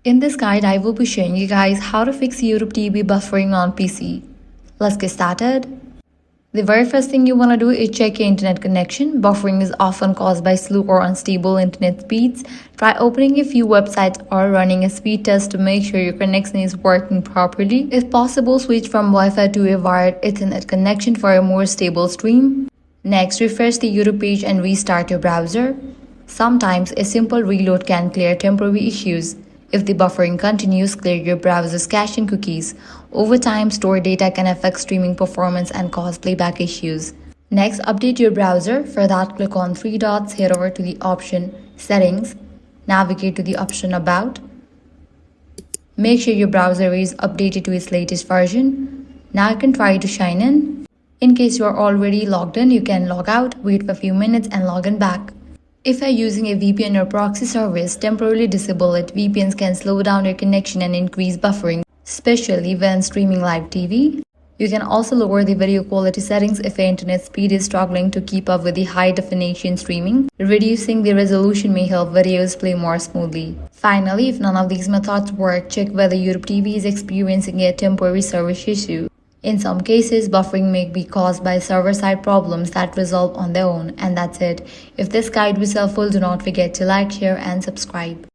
In this guide, I will be showing you guys how to fix YouTube TV buffering on PC. Let's get started. The very first thing you want to do is check your internet connection. Buffering is often caused by slow or unstable internet speeds. Try opening a few websites or running a speed test to make sure your connection is working properly. If possible, switch from Wi-Fi to a wired Ethernet connection for a more stable stream. Next, refresh the YouTube page and restart your browser. Sometimes a simple reload can clear temporary issues. If the buffering continues, clear your browser's cache and cookies. Over time, stored data can affect streaming performance and cause playback issues. Next, update your browser. For that, click on three dots, head over to the option Settings, navigate to the option About. Make sure your browser is updated to its latest version. Now you can try to sign in. In case you are already logged in, you can log out, wait for a few minutes and log in back. If you are using a VPN or proxy service, temporarily disable it. VPNs can slow down your connection and increase buffering, especially when streaming live TV. You can also lower the video quality settings if your internet speed is struggling to keep up with the high-definition streaming. Reducing the resolution may help videos play more smoothly. Finally, if none of these methods work, check whether YouTube TV is experiencing a temporary service issue. In some cases, buffering may be caused by server-side problems that resolve on their own. And that's it. If this guide was helpful, do not forget to like, share, and subscribe.